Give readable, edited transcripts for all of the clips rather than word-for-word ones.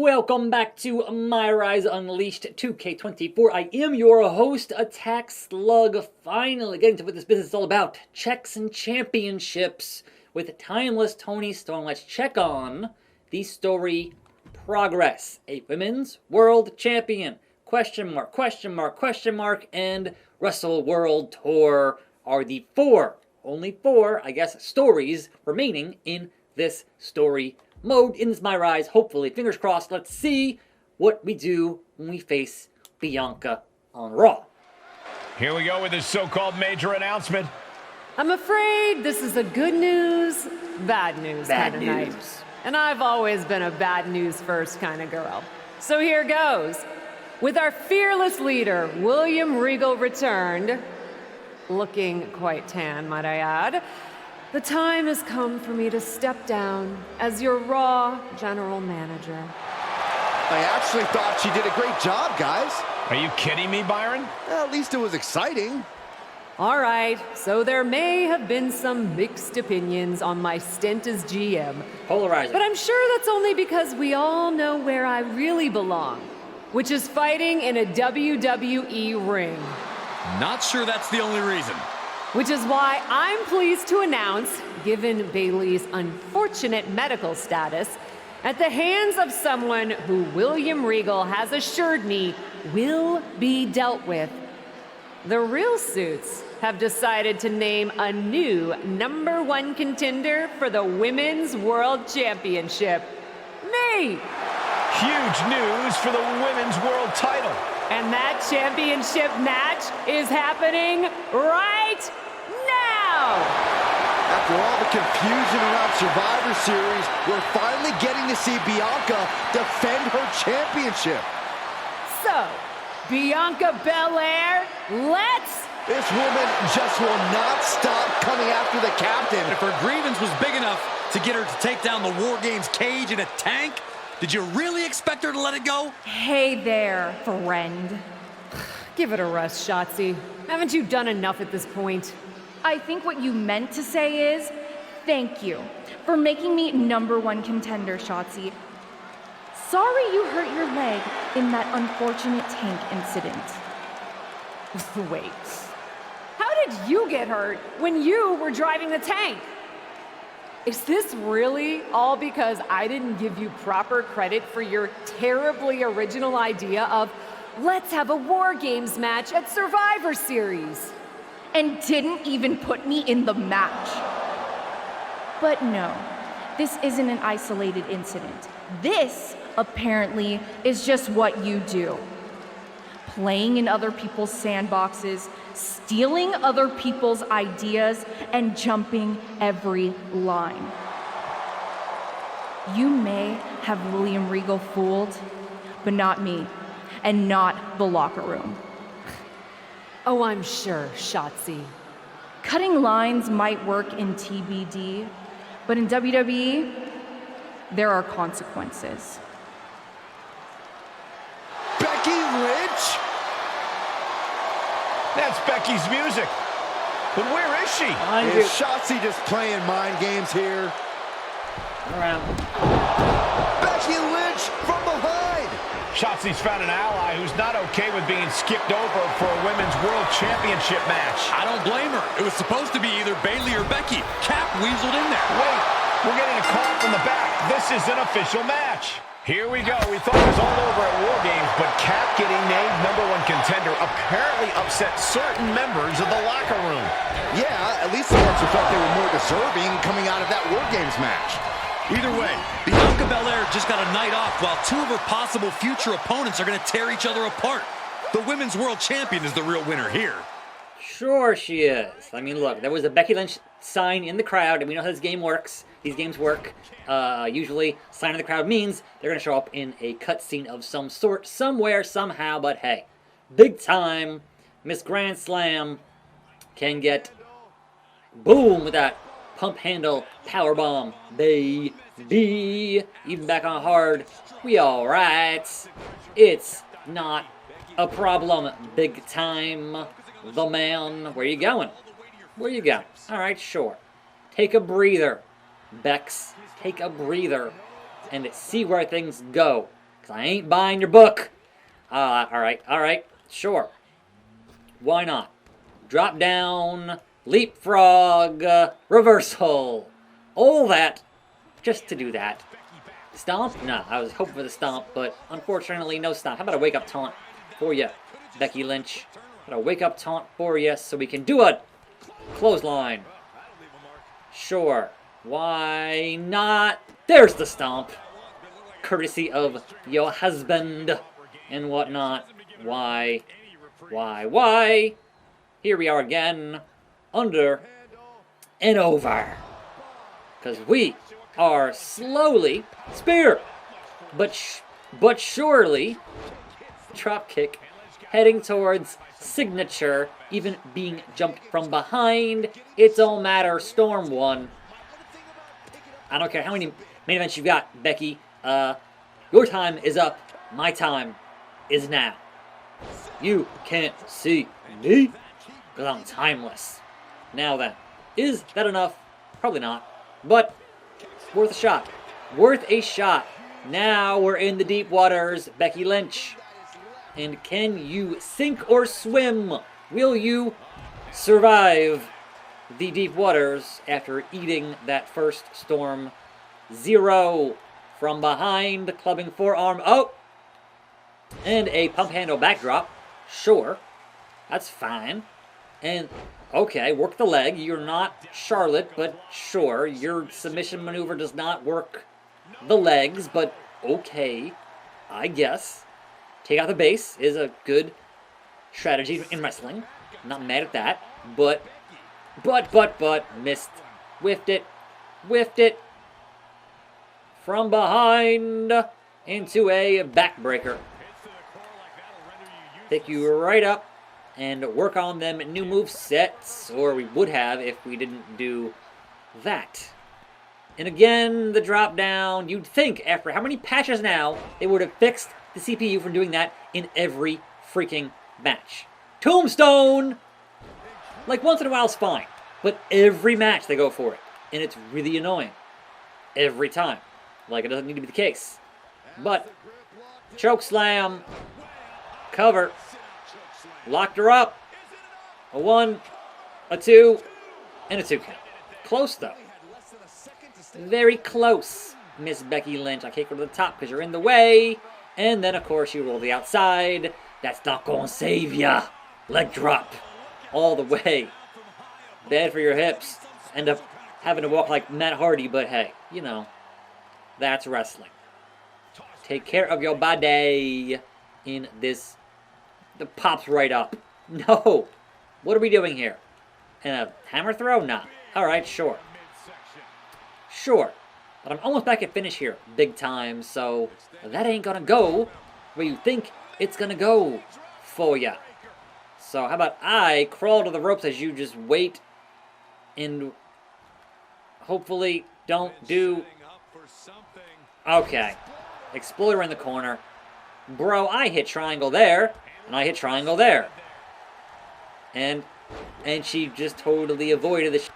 Welcome back to MyRise Unleashed 2K24. I am your host, attackslug. Finally getting to what this business is all about. Checks and championships with timeless Toni Storm. Let's check on the story progress. A women's world champion. Question mark, question mark, question mark, and Wrestle World Tour are the only four, I guess, stories remaining in this story mode in this MyRise. Hopefully, fingers crossed. Let's see what we do when we face Bianca on Raw. Here we go with this so-called major announcement. I'm afraid this is a good news, bad news kind of night. And I've always been a bad news first kind of girl. So here goes. With our fearless leader, William Regal, returned, looking quite tan, might I add, the time has come for me to step down as your Raw General Manager. I actually thought she did a great job, guys. Are you kidding me, Byron? At least it was exciting. All right, so there may have been some mixed opinions on my stint as GM. Polarizing. But I'm sure that's only because we all know where I really belong, which is fighting in a WWE ring. Not sure that's the only reason. Which is why I'm pleased to announce, given Bayley's unfortunate medical status, at the hands of someone who William Regal has assured me will be dealt with, the Real Suits have decided to name a new #1 contender for the Women's World Championship. Me! Huge news for the Women's World title. And that championship match is happening right now! After all the confusion around Survivor Series, we're finally getting to see Bianca defend her championship. So, Bianca Belair, let's... This woman just will not stop coming after the captain. If her grievance was big enough to get her to take down the War Games cage in a tank, did you really expect her to let it go? Hey there, friend. Give it a rest, Shotzi. Haven't you done enough at this point? I think what you meant to say is, thank you for making me #1 contender, Shotzi. Sorry you hurt your leg in that unfortunate tank incident. Wait. How did you get hurt when you were driving the tank? Is this really all because I didn't give you proper credit for your terribly original idea of let's have a War Games match at Survivor Series? And didn't even put me in the match. But no, this isn't an isolated incident. This, apparently, is just what you do. Playing in other people's sandboxes, stealing other people's ideas, and jumping every line. You may have William Regal fooled, but not me, and not the locker room. Oh, I'm sure, Shotzi. Cutting lines might work in TBD, but in WWE, there are consequences. Becky Lynch? That's Becky's music. But where is she? Is Shotzi just playing mind games here? Around. Becky Lynch from behind! Shotzi's found an ally who's not okay with being skipped over for a Women's World Championship match. I don't blame her. It was supposed to be either Bayley or Becky. Cap weaseled in there. Wait, we're getting a call from the back. This is an official match. Here we go. We thought it was all over at War Games, but Cap getting named #1 contender apparently upset certain members of the locker room. Yeah, at least the ones who thought they were more deserving coming out of that War Games match. Either way, Bianca Belair just got a night off while two of her possible future opponents are going to tear each other apart. The Women's World Champion is the real winner here. Sure she is. I mean, look, there was a Becky Lynch sign in the crowd, and we know how this game works. These games work. Usually, sign in the crowd means they're going to show up in a cutscene of some sort, somewhere, somehow, but hey, big time. Miss Grand Slam can get boom with that pump handle power bomb, baby. Even back on hard, we all right. It's not a problem. Big time. The man. Where you going? Where you going? All right, sure. Take a breather, Bex. Take a breather and see where things go. Because I ain't buying your book. Alright, sure. Why not? Drop down, leapfrog, reversal. All that, just to do that. Stomp? No, I was hoping for the stomp, but unfortunately no stomp. How about a wake-up taunt for you, Becky Lynch? How about a wake-up taunt for you so we can do a clothesline? Sure. Why not? There's the stomp. Courtesy of your husband and whatnot. Why? Here we are again, under and over. Because we are slowly, spear, but surely, drop kick, heading towards signature, even being jumped from behind. It's all matter, Storm won. I don't care how many main events you've got, Becky. Your time is up. My time is now. You can't see me because I'm timeless. Now then, is that enough? Probably not. But worth a shot. Worth a shot. Now we're in the deep waters, Becky Lynch. And can you sink or swim? Will you survive the deep waters after eating that first Storm 0 from behind, clubbing forearm? Oh! And a pump handle backdrop. Sure. That's fine. And, okay, work the leg. You're not Charlotte, but sure. Your submission maneuver does not work the legs, but okay. I guess. Take out the base is a good strategy in wrestling. I'm not mad at that. But, missed. Whiffed it. From behind into a backbreaker. Pick you right up and work on them new move sets, or we would have if we didn't do that. And again, the drop down. You'd think after how many patches now, they would have fixed the CPU from doing that in every freaking match. Tombstone! Like once in a while is fine, but every match they go for it. And it's really annoying. Every time. Like it doesn't need to be the case. But, choke slam. Cover. Locked her up. A 1, a 2, and a 2 count. Close though. Very close, Miss Becky Lynch. I can't go to the top because you're in the way. And then, of course, you roll the outside. That's not going to save ya. Leg drop. All the way. Bad for your hips. End up having to walk like Matt Hardy, but hey, you know, that's wrestling. Take care of your body in this. The pops right up. No. What are we doing here? And a hammer throw? Nah. Alright, sure. Sure. But I'm almost back at finish here. Big time. So that ain't gonna go where you think it's gonna go for ya. So how about I crawl to the ropes as you just wait and hopefully don't do. Okay. Exploder in the corner. Bro, I hit triangle there. And I hit triangle there. And she just totally avoided the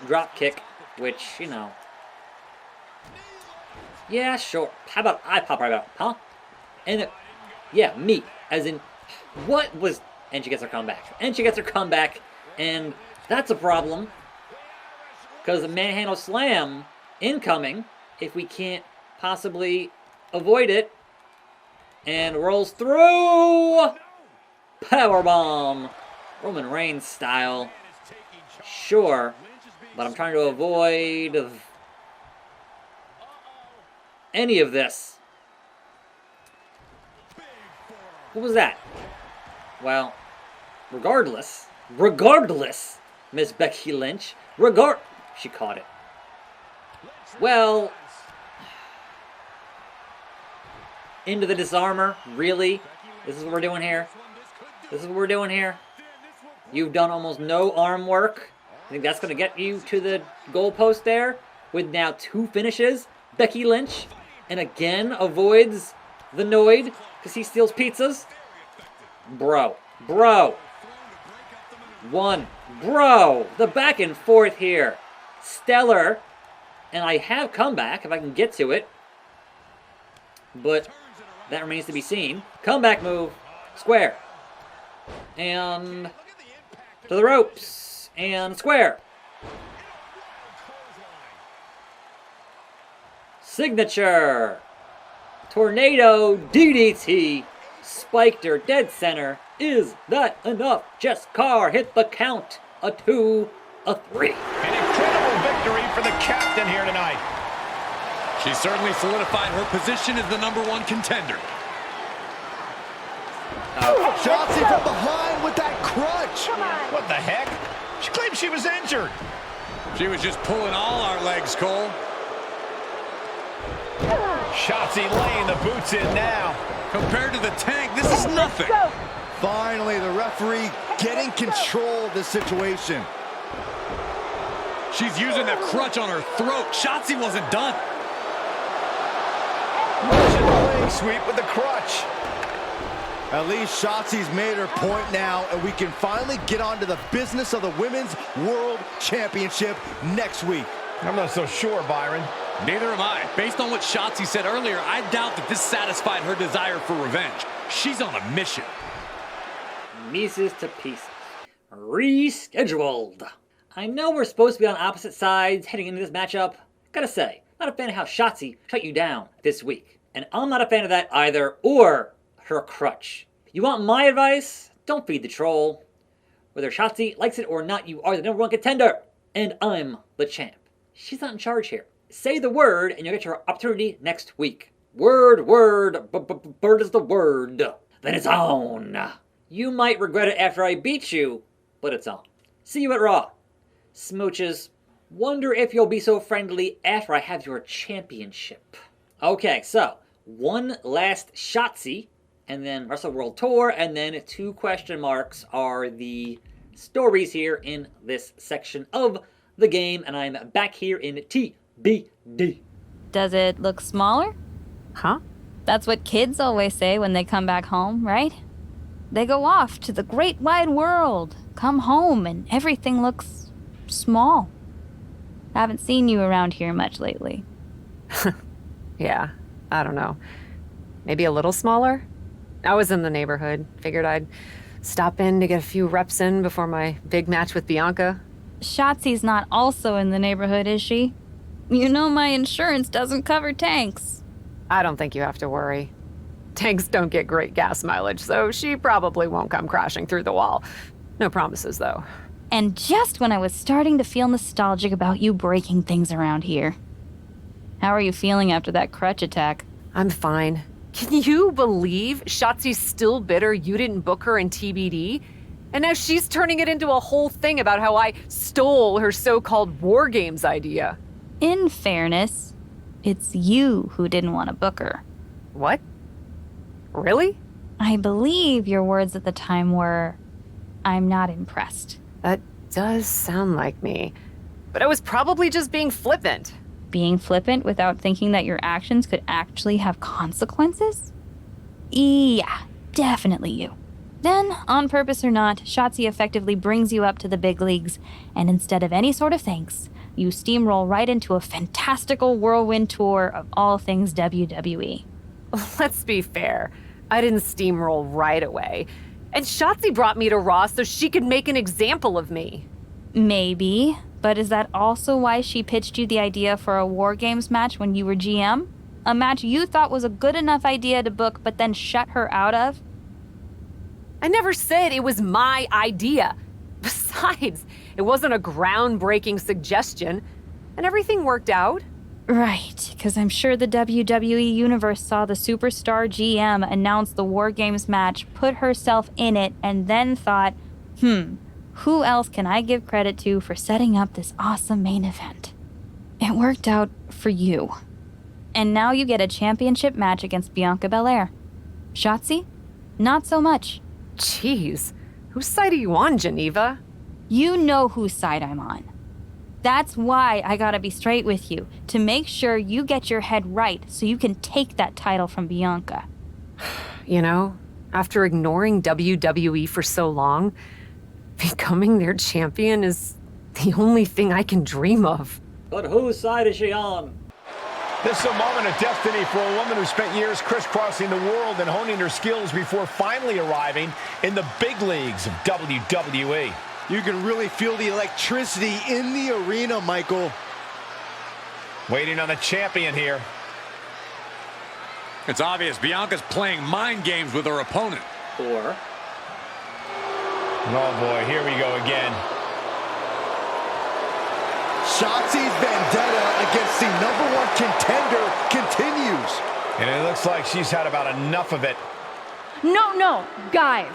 drop kick, which, you know. Yeah, sure. How about I pop right up, huh? And, yeah, me. As in, what was... And she gets her comeback. And that's a problem. Because a manhandle slam incoming, if we can't possibly avoid it. And rolls through! Powerbomb! Roman Reigns style. Sure. But I'm trying to avoid any of this. What was that? Well, regardless, Miss Becky Lynch, she caught it. Well, into the disarmor, really? This is what we're doing here? You've done almost no arm work. I think that's going to get you to the goalpost there with now 2 finishes. Becky Lynch, and again avoids the Noid because he steals pizzas. Bro. The back and forth here. Stellar. And I have comeback if I can get to it. But That remains to be seen. Comeback move. Square. And to the ropes. And square. Signature. Tornado DDT. Spiked her dead center. Is that enough? Jessica hit the count. A 2, a 3. An incredible victory for the captain here tonight. She certainly solidified her position as the #1 contender. Shotzi from behind with that crutch. What the heck? She claimed she was injured. She was just pulling all our legs, Cole. Shotzi laying the boots in now. Compared to the Tank, this is nothing. Finally, the referee getting control of the situation. She's using the crutch on her throat. Shotzi wasn't done. Russian leg sweep with the crutch. At least Shotzi's made her point now, and we can finally get on to the business of the Women's World Championship next week. I'm not so sure, Byron. Neither am I. Based on what Shotzi said earlier, I doubt that this satisfied her desire for revenge. She's on a mission. Pieces to pieces. Rescheduled. I know we're supposed to be on opposite sides heading into this matchup. Gotta say, not a fan of how Shotzi shut you down this week. And I'm not a fan of that either, or her crutch. You want my advice? Don't feed the troll. Whether Shotzi likes it or not, you are the #1 contender. And I'm the champ. She's not in charge here. Say the word and you'll get your opportunity next week. Word, bird is the word. Then it's on. You might regret it after I beat you, but it's on. See you at Raw. Smooches. Wonder if you'll be so friendly after I have your championship. Okay, so one last Shotzi, and then Wrestle World Tour, and then 2 question marks are the stories here in this section of the game, and I'm back here in TBD. Does it look smaller? Huh? That's what kids always say when they come back home, right? They go off to the great wide world, come home, and everything looks small. Haven't seen you around here much lately. Yeah, I don't know. Maybe a little smaller? I was in the neighborhood. Figured I'd stop in to get a few reps in before my big match with Bianca. Shotzi's not also in the neighborhood, is she? You know my insurance doesn't cover tanks. I don't think you have to worry. Tanks don't get great gas mileage, so she probably won't come crashing through the wall. No promises, though. And just when I was starting to feel nostalgic about you breaking things around here. How are you feeling after that crutch attack? I'm fine. Can you believe Shotzi's still bitter you didn't book her in TBD? And now she's turning it into a whole thing about how I stole her so-called War Games idea. In fairness, it's you who didn't want to book her. What? Really? I believe your words at the time were, "I'm not impressed." That does sound like me. But I was probably just being flippant. Being flippant without thinking that your actions could actually have consequences? Yeah, definitely you. Then, on purpose or not, Shotzi effectively brings you up to the big leagues, and instead of any sort of thanks, you steamroll right into a fantastical whirlwind tour of all things WWE. Let's be fair. I didn't steamroll right away. And Shotzi brought me to Raw so she could make an example of me. Maybe, but is that also why she pitched you the idea for a War Games match when you were GM? A match you thought was a good enough idea to book but then shut her out of? I never said it was my idea. Besides, it wasn't a groundbreaking suggestion, and everything worked out. Right, because I'm sure the WWE Universe saw the superstar GM announce the War Games match, put herself in it, and then thought, who else can I give credit to for setting up this awesome main event? It worked out for you. And now you get a championship match against Bianca Belair. Shotzi? Not so much. Jeez, whose side are you on, Geneva? You know whose side I'm on. That's why I gotta be straight with you, to make sure you get your head right so you can take that title from Bianca. You know, after ignoring WWE for so long, becoming their champion is the only thing I can dream of. But whose side is she on? This is a moment of destiny for a woman who spent years crisscrossing the world and honing her skills before finally arriving in the big leagues of WWE. You can really feel the electricity in the arena, Michael. Waiting on the champion here. It's obvious Bianca's playing mind games with her opponent. Or... oh boy, here we go again. Shotzi's vendetta against the #1 contender continues. And it looks like she's had about enough of it. No, guys,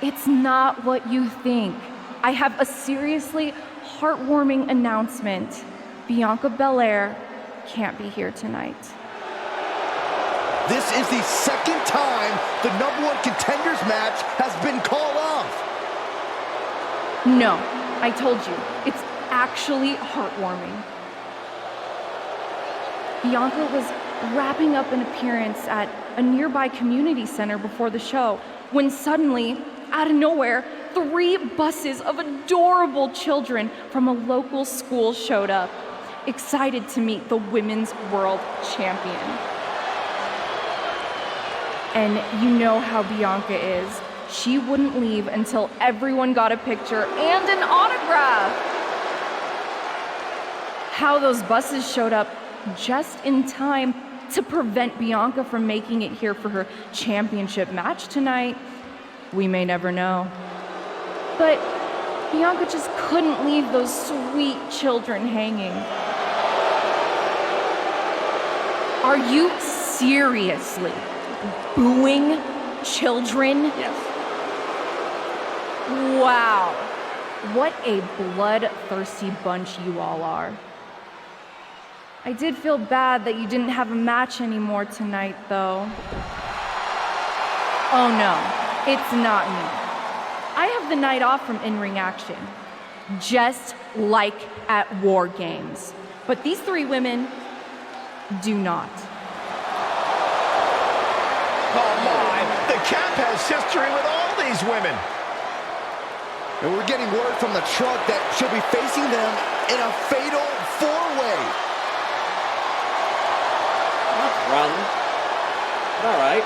it's not what you think. I have a seriously heartwarming announcement. Bianca Belair can't be here tonight. This is the second time the #1 contenders match has been called off. No, I told you, it's actually heartwarming. Bianca was wrapping up an appearance at a nearby community center before the show when suddenly, out of nowhere, 3 buses of adorable children from a local school showed up, excited to meet the Women's World Champion. And you know how Bianca is. She wouldn't leave until everyone got a picture and an autograph. How those buses showed up just in time to prevent Bianca from making it here for her championship match tonight, we may never know. But Bianca just couldn't leave those sweet children hanging. Are you seriously booing children? yes. Wow. What a bloodthirsty bunch you all are. I did feel bad that you didn't have a match anymore tonight, though. Oh no, it's not me. I have the night off from in-ring action, just like at War Games. But these 3 women do not. Oh my, the Cap has history with all these women. And we're getting word from the truck that she'll be facing them in a fatal 4-way. Run. All right.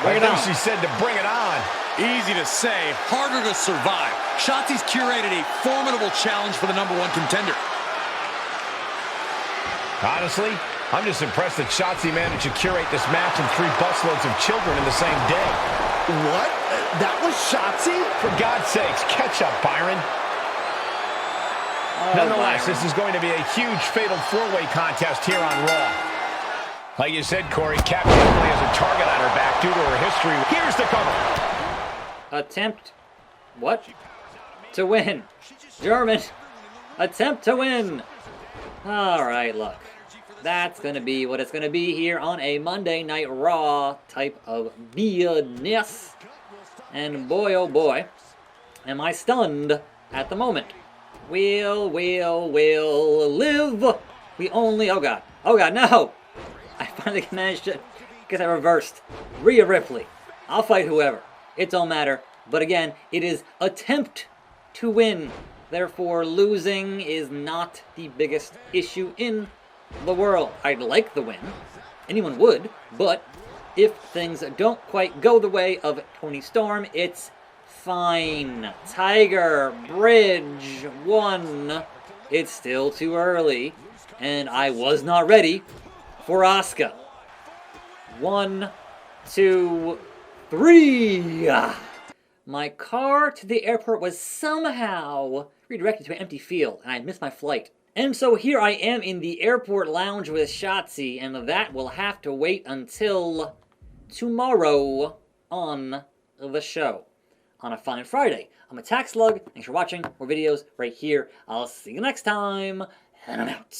Bring it on. She said to bring it on. Easy to say, harder to survive. Shotzi's curated a formidable challenge for the #1 contender. Honestly, I'm just impressed that Shotzi managed to curate this match and 3 busloads of children in the same day. What? That was Shotzi? For God's sakes, catch up, Byron. Nonetheless, this is going to be a huge fatal 4-way contest here on Raw. Like you said, Corey, Cap definitely has a target on her back due to her history. Here's the cover. Attempt. What? To win. German. Attempt to win. All right, look. That's going to be what it's going to be here on a Monday Night Raw type of business. And boy, oh boy, am I stunned at the moment. We'll live. We only, oh God, no. I finally managed to get that reversed. Rhea Ripley. I'll fight whoever. It don't matter. But again, it is attempt to win. Therefore, losing is not the biggest issue in the world. I'd like the win. Anyone would. But if things don't quite go the way of Toni Storm, it's fine. Tiger Bridge won. It's still too early. And I was not ready for Asuka. 1, 2, 3. My car to the airport was somehow redirected to an empty field, and I missed my flight. And so here I am in the airport lounge with Shotzi, and that will have to wait until tomorrow on the show. On a fine Friday. I'm attackslug. Thanks for watching. More videos right here. I'll see you next time, and I'm out.